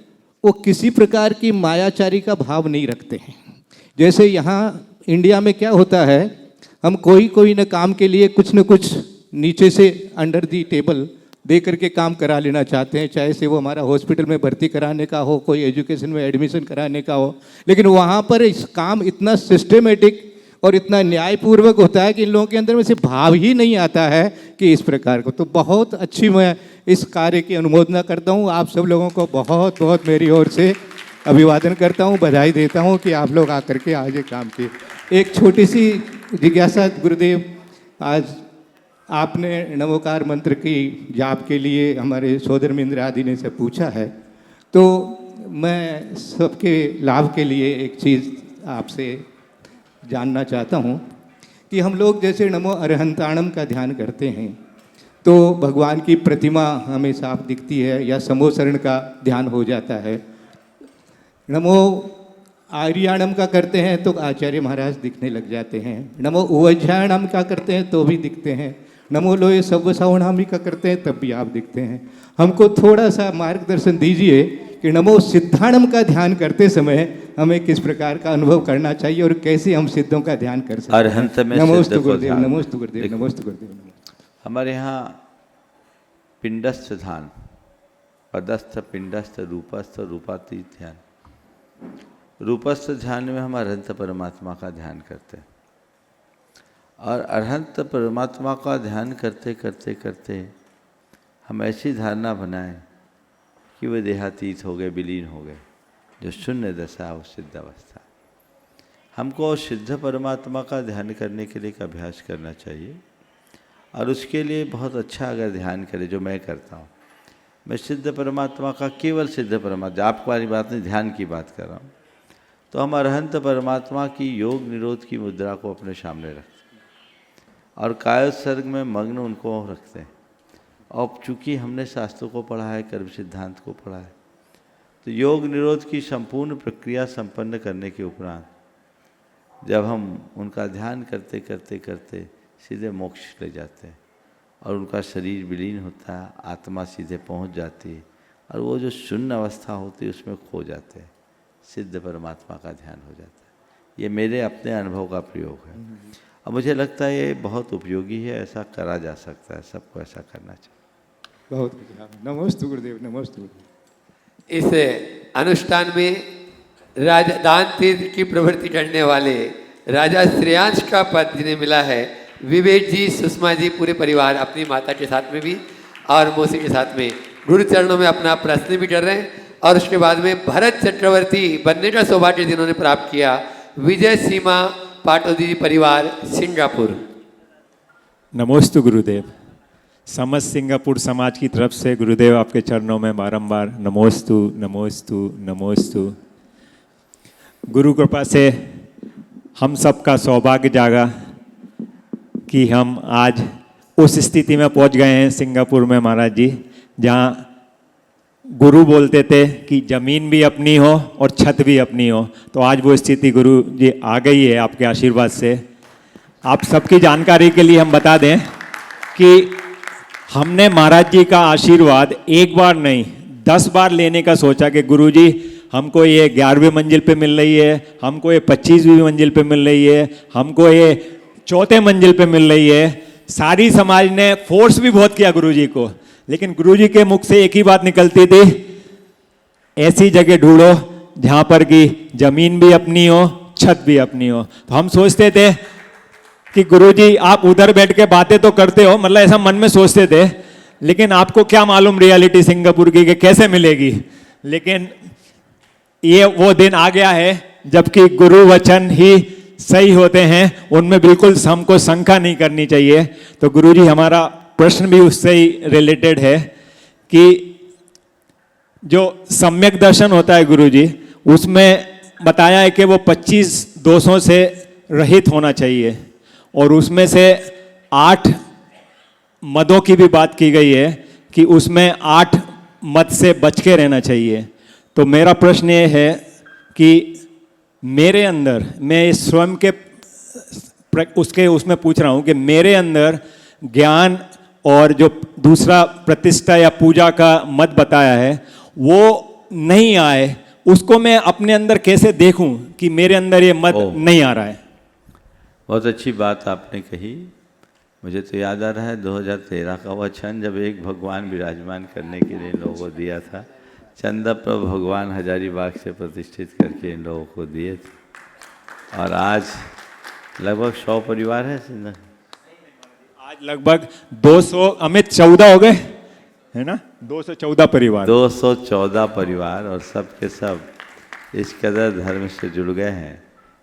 वो किसी प्रकार की मायाचारी का भाव नहीं रखते हैं। जैसे यहाँ इंडिया में क्या होता है, हम कोई न काम के लिए कुछ न कुछ नीचे से अंडर दी टेबल दे करके काम करा लेना चाहते हैं, चाहे से वो हमारा हॉस्पिटल में भर्ती कराने का हो, कोई एजुकेशन में एडमिशन कराने का हो। लेकिन वहाँ पर इस काम इतना सिस्टमेटिक और इतना न्यायपूर्वक होता है कि इन लोगों के अंदर में से भाव ही नहीं आता है कि इस प्रकार को। तो बहुत अच्छी मैं इस कार्य की अनुमोदना करता हूँ। आप सब लोगों को बहुत बहुत मेरी ओर से अभिवादन करता हूँ, बधाई देता हूँ कि आप लोग आकर के आज ये काम किए। एक छोटी सी जिज्ञासा गुरुदेव, आज आपने नमोकार मंत्र की जाप के लिए हमारे सोदर मिंद्र आदि ने से पूछा है, तो मैं सबके लाभ के लिए एक चीज़ आपसे जानना चाहता हूँ कि हम लोग जैसे नमो अरहंताणम का ध्यान करते हैं तो भगवान की प्रतिमा हमें साफ दिखती है, या समोसरण का ध्यान हो जाता है। नमो आर्याणम का करते हैं तो आचार्य महाराज दिखने लग जाते हैं। नमो उवज्जाणम का करते हैं तो भी दिखते हैं। नमो लोये सव्वसावणामी का करते हैं तब भी आप दिखते हैं। हमको थोड़ा सा मार्गदर्शन दीजिए कि नमो सिद्धाणम का ध्यान करते समय हमें किस प्रकार का अनुभव करना चाहिए और कैसे हम सिद्धों का ध्यान कर सकते हैं। अरहंत में नमोस्तु गुरुदेव, नमोस्तु गुरुदेव, नमोस्तु गुरुदेव। हमारे यहाँ पिंडस्थ ध्यान, पदस्थ, पिंडस्थ, रूपस्थ, रूपातीत ध्यान। रूपस्थ ध्यान में हम अरहंत परमात्मा का ध्यान करते हैं और अरहंत परमात्मा का ध्यान करते करते करते हम ऐसी धारणा बनाएं कि वे देहातीत हो गए, विलीन हो गए। जो शून्य दशा है वो सिद्ध अवस्था। हमको सिद्ध परमात्मा का ध्यान करने के लिए एक अभ्यास करना चाहिए और उसके लिए बहुत अच्छा अगर ध्यान करें, जो मैं करता हूँ, मैं सिद्ध परमात्मा का, केवल सिद्ध परमात्मा, आपको वाली बात नहीं, ध्यान की बात कर रहा हूँ, तो हम अरहंत परमात्मा की योग निरोध की मुद्रा को अपने सामने रखते हैं और कायोत्सर्ग में मग्न उनको रखते हैं। और चूँकि हमने शास्त्रों को पढ़ा है, कर्म सिद्धांत को पढ़ा है, तो योग निरोध की संपूर्ण प्रक्रिया संपन्न करने के उपरांत जब हम उनका ध्यान करते करते करते सीधे मोक्ष ले जाते हैं और उनका शरीर विलीन होता है, आत्मा सीधे पहुंच जाती है और वो जो शून्य अवस्था होती है उसमें खो जाते हैं, सिद्ध परमात्मा का ध्यान हो जाता है। ये मेरे अपने अनुभव का प्रयोग है और मुझे लगता है ये बहुत उपयोगी है, ऐसा करा जा सकता है, सबको ऐसा करना चाहिए। बहुत नमोस्तु गुरुदेव, नमोस्तु। इस अनुष्ठान में राजदान तीर्थ की प्रवृत्ति करने वाले राजा श्रेयांश का पद जिन्हें मिला है, विवेक जी, सुषमा जी, पूरे परिवार अपनी माता के साथ में भी और मौसी के साथ में गुरु चरणों में अपना प्रश्न भी कर रहे हैं। और उसके बाद में भरत चक्रवर्ती बनने का सौभाग्य जिन्होंने प्राप्त किया, विजय सीमा पाटोदी जी परिवार, सिंगापुर। नमोस्तु गुरुदेव। समस्त सिंगापुर समाज की तरफ से गुरुदेव आपके चरणों में बारंबार नमोस्तु नमोस्तु नमोस्तु। गुरु कृपा से हम सब का सौभाग्य जागा कि हम आज उस स्थिति में पहुंच गए हैं सिंगापुर में महाराज जी, जहां गुरु बोलते थे कि ज़मीन भी अपनी हो और छत भी अपनी हो, तो आज वो स्थिति गुरु जी आ गई है आपके आशीर्वाद से। आप सबकी जानकारी के लिए हम बता दें कि हमने महाराज जी का आशीर्वाद एक बार नहीं 10 बार लेने का सोचा कि गुरु जी हमको ये 11वीं मंजिल पे मिल रही है, हमको ये 25वीं मंजिल पे मिल रही है, हमको ये 4थे मंजिल पे मिल रही है। सारी समाज ने फोर्स भी बहुत किया गुरु जी को, लेकिन गुरु जी के मुख से एक ही बात निकलती थी, ऐसी जगह ढूंढो जहां पर कि जमीन भी अपनी हो, छत भी अपनी हो। तो हम सोचते थे कि गुरु जी आप उधर बैठ के बातें तो करते हो, मतलब ऐसा मन में सोचते थे, लेकिन आपको क्या मालूम रियलिटी सिंगापुर की कि कैसे मिलेगी। लेकिन ये वो दिन आ गया है जबकि गुरु वचन ही सही होते हैं, उनमें बिल्कुल हमको शंका नहीं करनी चाहिए। तो गुरु जी हमारा प्रश्न भी उससे ही रिलेटेड है कि जो सम्यक दर्शन होता है गुरु जी, उसमें बताया है कि वो 25 दोषों से रहित होना चाहिए और उसमें से 8 मदों की भी बात की गई है कि उसमें 8 मद से बच के रहना चाहिए। तो मेरा प्रश्न ये है कि मेरे अंदर, मैं स्वयं के उसमें पूछ रहा हूँ कि मेरे अंदर ज्ञान और जो दूसरा प्रतिष्ठा या पूजा का मत बताया है वो नहीं आए, उसको मैं अपने अंदर कैसे देखूं कि मेरे अंदर ये मत नहीं आ रहा है। बहुत अच्छी बात आपने कही। मुझे तो याद आ रहा है 2013 का वह क्षण जब एक भगवान विराजमान करने के लिए इन लोगों को दिया था, चंदप्र भगवान हजारीबाग से प्रतिष्ठित करके इन लोगों को दिए थे। और आज लगभग 100 परिवार है सिंधा, आज लगभग 200 अमित 14 हो गए है ना, 214 परिवार, 214 परिवार और सब के सब इस कदर धर्म से जुड़ गए हैं।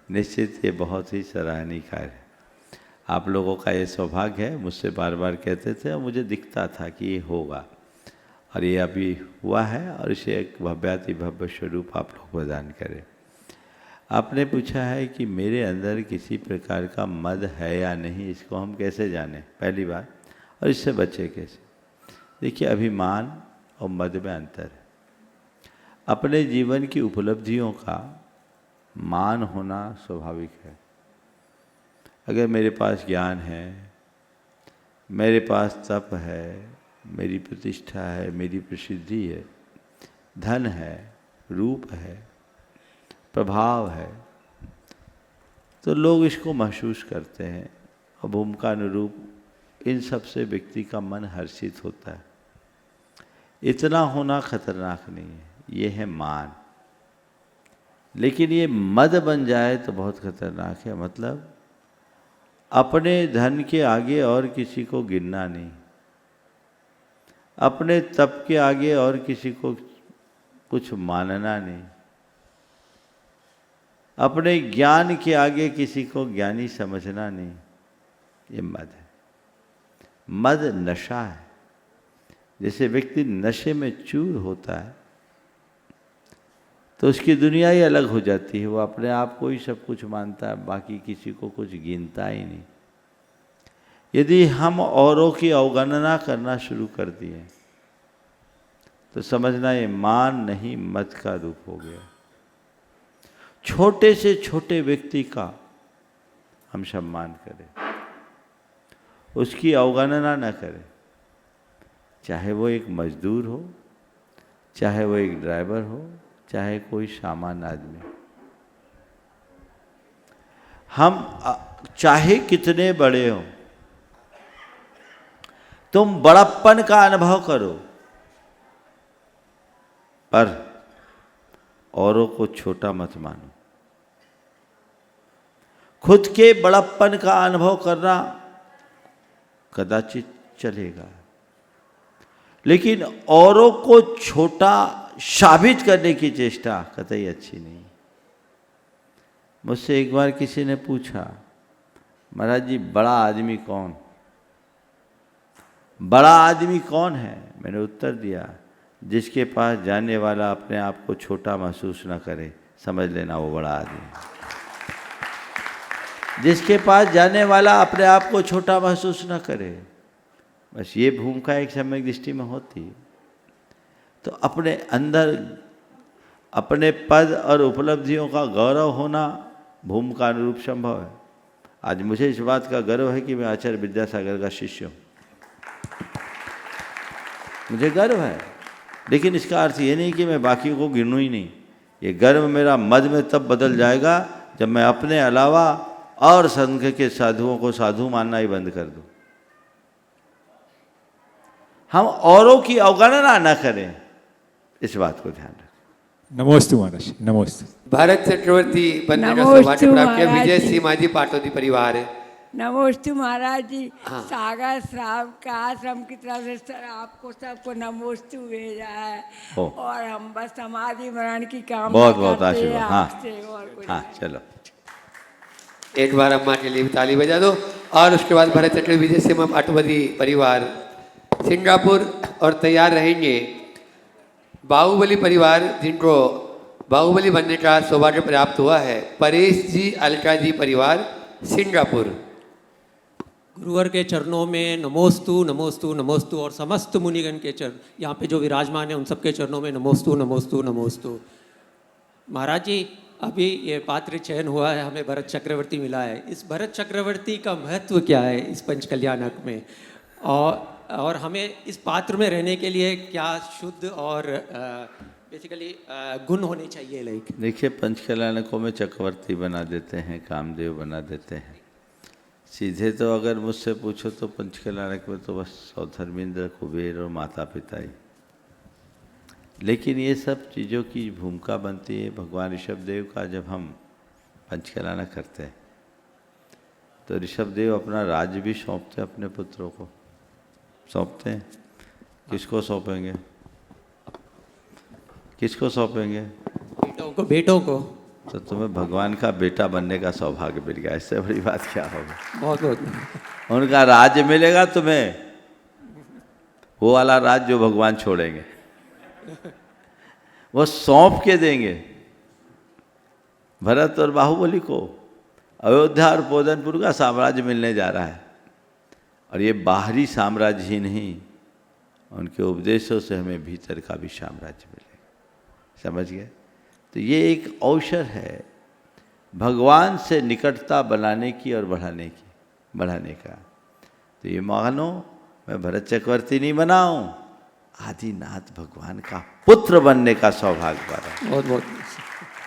निश्चित ये बहुत ही सराहनीय कार्य है। आप लोगों का ये सौभाग्य है, मुझसे बार बार कहते थे और मुझे दिखता था कि ये होगा और ये अभी हुआ है और इसे एक भव्याति भव्य स्वरूप आप लोग प्रदान करें। आपने पूछा है कि मेरे अंदर किसी प्रकार का मद है या नहीं, इसको हम कैसे जानें पहली बात, और इससे बचे कैसे। देखिए अभिमान और मद में अंतर है। अपने जीवन की उपलब्धियों का मान होना स्वाभाविक है। अगर मेरे पास ज्ञान है, मेरे पास तप है, मेरी प्रतिष्ठा है, मेरी प्रसिद्धि है, धन है, रूप है, प्रभाव है, तो लोग इसको महसूस करते हैं और भूमिका अनुरूप इन सब से व्यक्ति का मन हर्षित होता है। इतना होना खतरनाक नहीं है, ये है मान। लेकिन ये मद बन जाए तो बहुत खतरनाक है। मतलब अपने धन के आगे और किसी को गिनना नहीं, अपने तप के आगे और किसी को कुछ मानना नहीं, अपने ज्ञान के आगे किसी को ज्ञानी समझना नहीं। ये मद है। मद नशा है। जैसे व्यक्ति नशे में चूर होता है तो उसकी दुनिया ही अलग हो जाती है। वो अपने आप को ही सब कुछ मानता है, बाकी किसी को कुछ गिनता ही नहीं। यदि हम औरों की अवगणना करना शुरू कर दिए तो समझना ये मान नहीं मद का रूप हो गया। छोटे से छोटे व्यक्ति का हम सम्मान करें, उसकी अवगणना न करें, चाहे वो एक मजदूर हो, चाहे वो एक ड्राइवर हो, चाहे कोई सामान्य आदमी। हम चाहे कितने बड़े हो, तुम बड़प्पन का अनुभव करो, पर औरों को छोटा मत मानो। खुद के बड़प्पन का अनुभव करना कदाचित चलेगा, लेकिन औरों को छोटा साबित करने की चेष्टा कतई अच्छी नहीं। मुझसे एक बार किसी ने पूछा, महाराज जी बड़ा आदमी कौन, बड़ा आदमी कौन है? मैंने उत्तर दिया, जिसके पास जाने वाला अपने आप को छोटा महसूस न करे, समझ लेना वो बड़ा आदमी। जिसके पास जाने वाला अपने आप को छोटा महसूस न करे, बस ये भूमिका एक सम्यक दृष्टि में होती। तो अपने अंदर अपने पद और उपलब्धियों का गौरव होना भूमिका अनुरूप संभव है। आज मुझे इस बात का गर्व है कि मैं आचार्य विद्यासागर का शिष्य हूँ, मुझे गर्व है। लेकिन इसका अर्थ ये नहीं कि मैं बाकी को गिनूँ ही नहीं। ये गर्व मेरा मद में तब बदल जाएगा जब मैं अपने अलावा और संघ के साधुओं को साधु मानना ही बंद कर दूं। हम औरों की अवगणना न करें, इस बात को ध्यान रखें। नमोस्तु महाराज, नमोस्तु। भारत चक्रवर्ती बनने का सौभाग्य प्राप्त किया विजय सिंह माझी पाटोदी परिवार है। नमोस्तु महाराज जी। सागर श्राव का आश्रम की तरफ से सर आपको सबको नमोस्तु भेजा है, और हम बस समाधि मरण की कामना बहुत बहुत करते हैं आशीर्वाद। आपसे। और कुछ हाँ चलो, एक बार अम्मा के लिए ताली बजा दो। और उसके बाद भरत चक्रवर्ती विजय सिंह पाटोदी परिवार सिंगापुर और तैयार रहेंगे बाहुबली परिवार, जिनको बाहुबली बनने का सौभाग्य प्राप्त हुआ है, परेश जी अलका जी परिवार सिंगापुर। गुरुवर के चरणों में नमोस्तु नमोस्तु नमोस्तु, और समस्त मुनिगण के चरण यहाँ पे जो विराजमान है उन सबके चरणों में नमोस्तु नमोस्तु नमोस्तु। महाराज जी, अभी ये पात्र चयन हुआ है, हमें भरत चक्रवर्ती मिला है। इस भरत चक्रवर्ती का महत्व क्या है इस पंचकल्याणक में, और हमें इस पात्र में रहने के लिए क्या शुद्ध और बेसिकली गुण होने चाहिए? लाइक देखिए, पंचकल्याणकों में चक्रवर्ती बना देते हैं, कामदेव बना देते हैं। सीधे तो अगर मुझसे पूछो तो पंचकल्याणक में तो बस सौधर्मेंद्र, कुबेर और माता पिता ही। लेकिन ये सब चीज़ों की भूमिका बनती है भगवान ऋषभदेव का। जब हम पंचकल्याणक करते हैं तो ऋषभदेव अपना राज्य भी सौंपते अपने पुत्रों को, सौंपते हैं। किसको सौंपेंगे? किसको सौंपेंगे? बेटों को। बेटों को। तो तुम्हें भगवान का बेटा बनने का सौभाग्य मिल गया, इससे बड़ी बात क्या होगी? बहुत बहुत। उनका राज्य मिलेगा तुम्हें, वो वाला राज्य जो भगवान छोड़ेंगे, वो सौंप के देंगे। भरत और बाहुबली को अयोध्या और पोदनपुर का साम्राज्य मिलने जा रहा है, और ये बाहरी साम्राज्य ही नहीं, उनके उपदेशों से हमें भीतर का भी साम्राज्य मिलेगा। समझ गए? तो ये एक अवसर है भगवान से निकटता बनाने की और बढ़ाने का। तो ये मानो मैं भरत चक्रवर्ती नहीं बनाऊं, आदिनाथ भगवान का पुत्र बनने का सौभाग्य पाया। बहुत बहुत।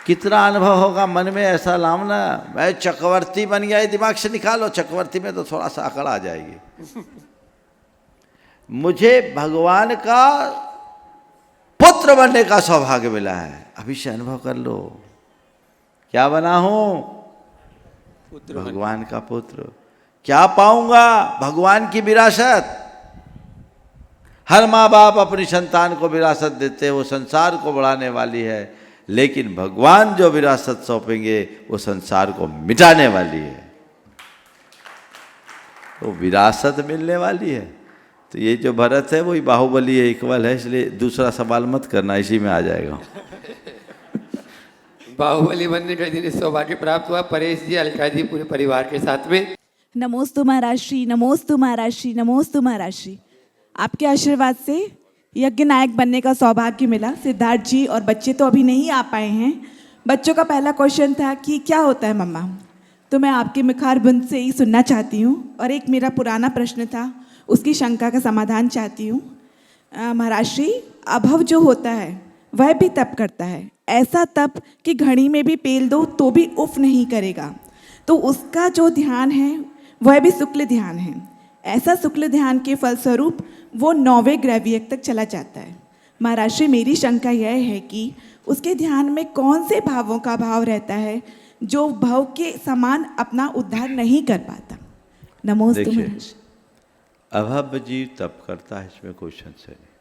कितना अनुभव होगा मन में ऐसा लामना, मैं चक्रवर्ती बन गया, दिमाग से निकालो। चक्रवर्ती में तो थोड़ा सा अकड़ आ जाएगी। मुझे भगवान का पुत्र बनने का सौभाग्य मिला है, अभी से अनुभव कर लो। क्या बना हूं? भगवान का पुत्र। क्या पाऊंगा? भगवान की विरासत। हर माँ बाप अपनी संतान को विरासत देते हैं, वो संसार को बढ़ाने वाली है, लेकिन भगवान जो विरासत सौंपेंगे वो संसार को मिटाने वाली है, वो विरासत मिलने वाली है। तो ये जो भरत है वही बाहुबली है, इक्वल है, इसलिए दूसरा सवाल मत करना, इसी में आ जाएगा। बाहुबली बनने का जिन्हें सौभाग्य प्राप्त हुआ, परेश जी अलका जी पूरे परिवार के साथ में। नमोस्तु महाराज श्री, नमोस्तु महाराज श्री, नमोस्तु महाराज श्री। आपके आशीर्वाद से यज्ञ नायक बनने का सौभाग्य मिला सिद्धार्थ जी, और बच्चे तो अभी नहीं आ पाए हैं। बच्चों का पहला क्वेश्चन था कि क्या होता है मम्मा, तो मैं आपके मुखारबिंद से ही सुनना चाहती हूँ। और एक मेरा पुराना प्रश्न था, उसकी शंका का समाधान चाहती हूँ। महाराज श्री, अभव जो होता है वह भी तप करता है, ऐसा तप कि घड़ी में भी पेल दो तो भी उफ नहीं करेगा, तो उसका जो ध्यान है वह भी शुक्ल ध्यान है। ऐसा शुक्ल ध्यान के फलस्वरूप वो 9वें ग्रहवियक तक चला जाता है। महाराज श्री, मेरी शंका यह है कि उसके ध्यान में कौन से भावों का भाव रहता है जो भव के समान अपना उद्धार नहीं कर पाता। नमोस्तु महाराज। अभव जीव तप करता है, इसमें कोई संशय नहीं,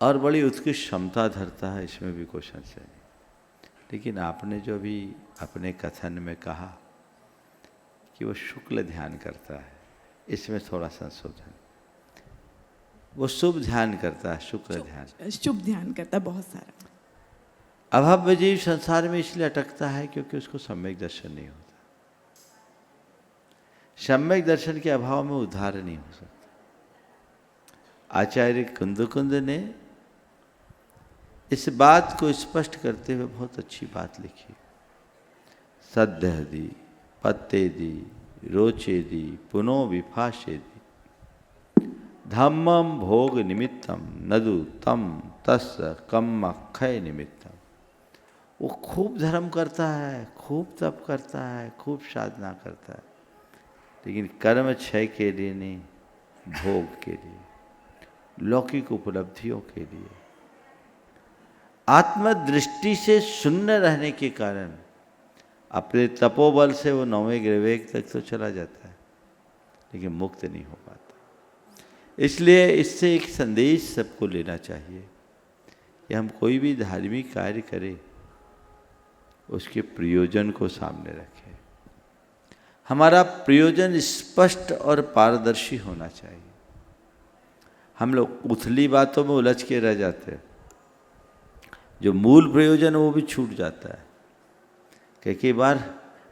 और बड़ी उत्कृष्ट क्षमता धरता है, इसमें भी कोई संशय नहीं। लेकिन आपने जो भी अपने कथन में कहा कि वो शुक्ल ध्यान करता है, इसमें थोड़ा संशोधन। वो शुभ ध्यान करता है, शुक्ल ध्यान, शुभ ध्यान करता बहुत सारा। अभव जीव संसार में इसलिए अटकता है क्योंकि उसको सम्यक दर्शन नहीं होता। सम्यक दर्शन के अभाव में उद्धार नहीं हो सकता। आचार्य कुंद ने इस बात को स्पष्ट करते हुए बहुत अच्छी बात लिखी। सद्यहदि पत्तेदि रोचेदि पुनो विभाषेदि धम्मम भोग निमित्तम नदु तम तस् कम अक्षय निमित्तम। वो खूब धर्म करता है, खूब तप करता है, खूब साधना करता है, लेकिन कर्म क्षय के लिए नहीं, भोग के लिए, लौकिक उपलब्धियों के लिए, आत्मदृष्टि से शून्य रहने के कारण अपने तपोबल से वो 9वें ग्रहवियक तक तो चला जाता है, लेकिन मुक्त नहीं हो पाता। इसलिए इससे एक संदेश सबको लेना चाहिए कि हम कोई भी धार्मिक कार्य करें, उसके प्रयोजन को सामने रखें। हमारा प्रयोजन स्पष्ट और पारदर्शी होना चाहिए। हम लोग उथली बातों में उलझ के रह जाते हैं, जो मूल प्रयोजन है वो भी छूट जाता है। कई बार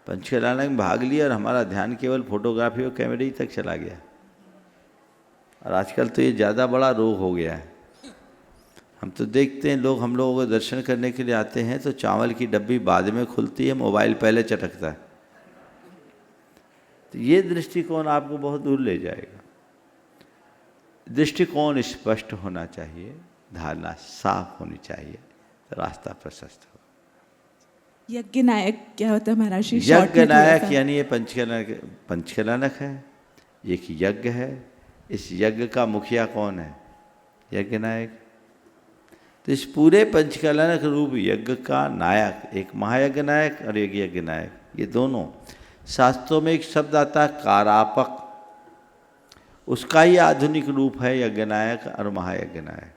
पंचकल्याण में भाग लिया और हमारा ध्यान केवल फोटोग्राफी और कैमरे ही तक चला गया, और आजकल तो ये ज़्यादा बड़ा रोग हो गया है। हम तो देखते हैं लोग, हम लोगों को दर्शन करने के लिए आते हैं तो चावल की डब्बी बाद में खुलती है, मोबाइल पहले चटकता है। तो ये दृष्टिकोण आपको बहुत दूर ले जाएगा। दृष्टिकोण स्पष्ट होना चाहिए, धारणा साफ होनी चाहिए, तो रास्ता प्रशस्त हो। यज्ञ नायक क्या होता है महाराज? यज्ञ नायक यानी ये पंचकल्याणक है, एक यज्ञ है। इस यज्ञ का मुखिया कौन है? यज्ञ नायक। तो इस पूरे पंचकल्याणक रूप यज्ञ का नायक, एक महायज्ञ नायक और एक यज्ञ नायक, ये दोनों शास्त्रों में एक शब्द आता है कारापक, उसका ही आधुनिक रूप है यज्ञ नायक और महायज्ञ नायक।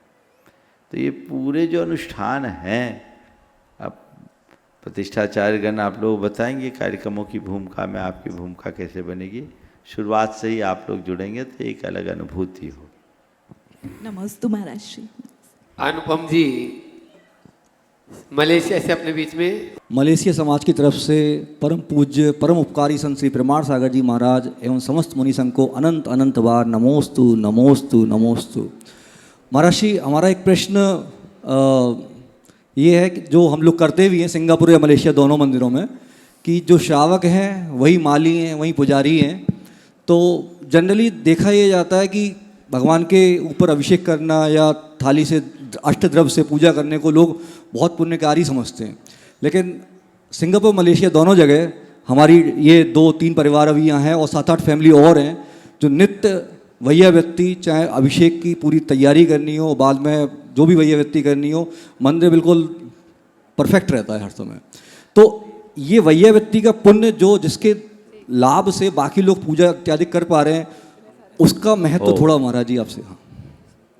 तो ये पूरे जो अनुष्ठान हैं, अब प्रतिष्ठाचार्यगण आप लोग बताएंगे कार्यक्रमों की भूमिका में आपकी भूमिका कैसे बनेगी। शुरुआत से ही आप लोग जुड़ेंगे तो एक अलग अनुभूति होगी। नमस्ते महाराज श्री। अनुपम जी मलेशिया से अपने बीच में, मलेशिया समाज की तरफ से परम पूज्य परम उपकारी संत श्री प्रमाण सागर जी महाराज एवं समस्त मुनि संघ को अनंत अनंत बार नमोस्तु नमोस्तु नमोस्तु। महाराज श्री, हमारा एक प्रश्न ये है कि जो हम लोग करते भी हैं सिंगापुर या मलेशिया दोनों मंदिरों में, कि जो श्रावक हैं वही माली हैं, वही पुजारी हैं, तो जनरली देखा ये जाता है कि भगवान के ऊपर अभिषेक करना या थाली से अष्टद्रव्य से पूजा करने को लोग बहुत पुण्यकारी समझते हैं। लेकिन सिंगापुर मलेशिया दोनों जगह हमारी ये 2-3 परिवार अभी यहाँ हैं और 7-8 फैमिली और हैं जो नित्य वैया व्यक्ति, चाहे अभिषेक की पूरी तैयारी करनी हो, बाद में जो भी वैया व्यक्ति करनी हो, मंदिर बिल्कुल परफेक्ट रहता है हर समय। तो ये वैया व्यक्ति का पुण्य जो जिसके लाभ से बाकी लोग पूजा इत्यादि कर पा रहे हैं, उसका महत्व थोड़ा महाराज जी आपसे। हाँ,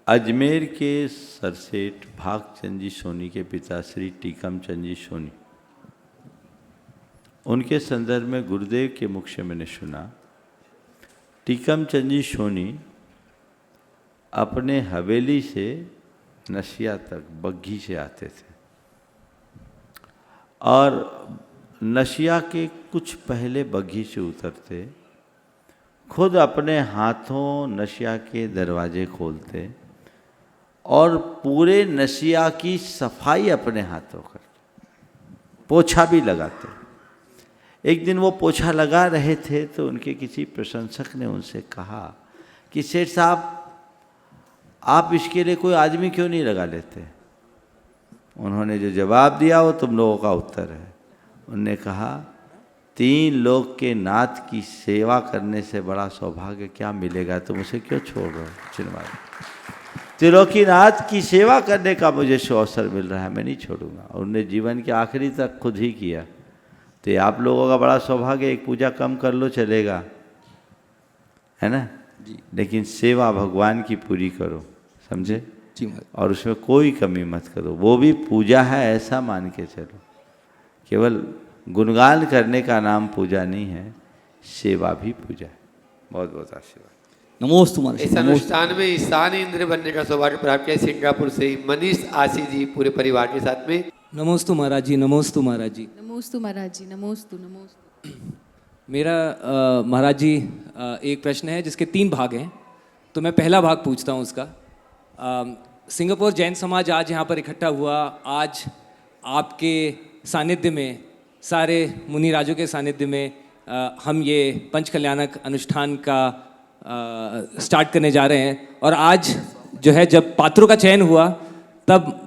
अजमेर के सरसेठ भागचंद जी सोनी के पिता श्री टीकम चंद जी सोनी, उनके संदर्भ में गुरुदेव के मुख से मैंने सुना, टीकम चंद जी सोनी अपने हवेली से नशिया तक बग्घी से आते थे, और नशिया के कुछ पहले बग्घी से उतरते, खुद अपने हाथों नशिया के दरवाजे खोलते और पूरे नशिया की सफाई अपने हाथों करते, पोछा भी लगाते। एक दिन वो पोछा लगा रहे थे तो उनके किसी प्रशंसक ने उनसे कहा कि सेठ साहब, आप इसके लिए कोई आदमी क्यों नहीं लगा लेते? उन्होंने जो जवाब दिया वो तुम लोगों का उत्तर है। उनने कहा, 3 लोग के नाथ की सेवा करने से बड़ा सौभाग्य क्या मिलेगा, तुम उसे क्यों छोड़ रहे हो? चिन्हवाद, त्रिलोकीनाथ की सेवा करने का मुझे अवसर मिल रहा है, मैं नहीं छोड़ूंगा। और उन्होंने जीवन के आखिरी तक खुद ही किया। तो आप लोगों का बड़ा सौभाग्य, एक पूजा कम कर लो चलेगा, है ना जी, लेकिन सेवा भगवान की पूरी करो, समझे जी, और उसमें कोई कमी मत करो। वो भी पूजा है ऐसा मान के चलो। केवल गुणगान करने का नाम पूजा नहीं है, सेवा भी पूजा है। बहुत बहुत आशीर्वाद। नमोस्तु महाराज। इस अनुष्ठान में ईशान इंद्र बनने का सौभाग्य प्राप्त किया सिंगापुर से मनीष आशी जी पूरे परिवार के साथ में। नमोस्तु महाराज जी, नमोस्तु महाराज जी। नमोस्तु महाराज जी, नमोस्तु नमोस्तु। मेरा महाराज जी एक प्रश्न है जिसके 3 भाग हैं, तो मैं पहला भाग पूछता हूँ उसका। सिंगापुर जैन समाज आज यहाँ पर इकट्ठा हुआ, आज आपके सानिध्य में, सारे मुनि राजों के सानिध्य में हम ये पंच कल्याणक अनुष्ठान का स्टार्ट करने जा रहे हैं। और आज जो है जब पात्रों का चयन हुआ तब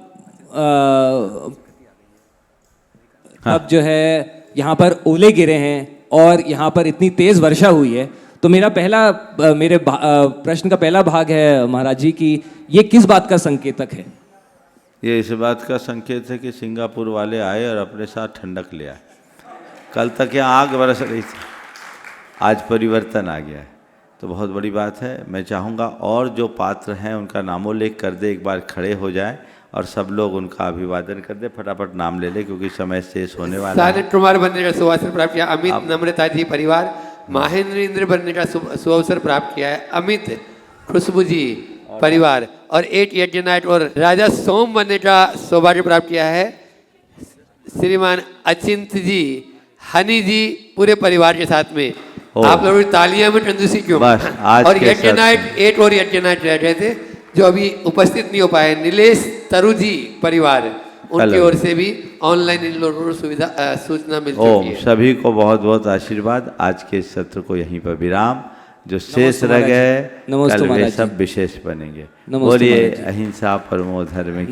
जो है यहाँ पर ओले गिरे हैं और यहाँ पर इतनी तेज़ वर्षा हुई है। तो मेरे प्रश्न का पहला भाग है महाराज जी कि ये किस बात का संकेतक है? ये इस बात का संकेत है कि सिंगापुर वाले आए और अपने साथ ठंडक ले आए। कल तक यहाँ आग बरस रही थी, आज परिवर्तन आ गया है, तो बहुत बड़ी बात है। मैं चाहूँगा और जो पात्र हैं उनका नामोल्लेख कर दे, एक बार खड़े हो जाए और सब लोग उनका अभिवादन कर दे। फटाफट नाम ले ले क्योंकि समय शेष होने वाला है। सानिध्य कुमार बनने का सुअवसर प्राप्त किया अमित नम्रता जी परिवार। महेंद्र इंद्र बनने का सुअवसर प्राप्त किया है अमित खुशबू जी परिवार। और 8 यज्ञनाथ और राजा सोम बनने का सौभाग्य प्राप्त किया है श्रीमान अचिंत जी, हनी जी पूरे परिवार के साथ में। आप लोगों की तालियां में कंजूसी क्यों? और यज्ञनाथ 8 और यज्ञनाथ रह गए थे जो अभी उपस्थित नहीं हो पाए। नीलेश तरु जी परिवार, उनकी ओर से भी ऑनलाइन इन लोगों को सूचना मिल चुकी है। सभी को बहुत बहुत आशीर्वाद। आज के सत्र को यहीं पर विराम। जो शेष रह गए कल वे सब विशेष बनेंगे। बोलिए अहिंसा परमो धर्म की।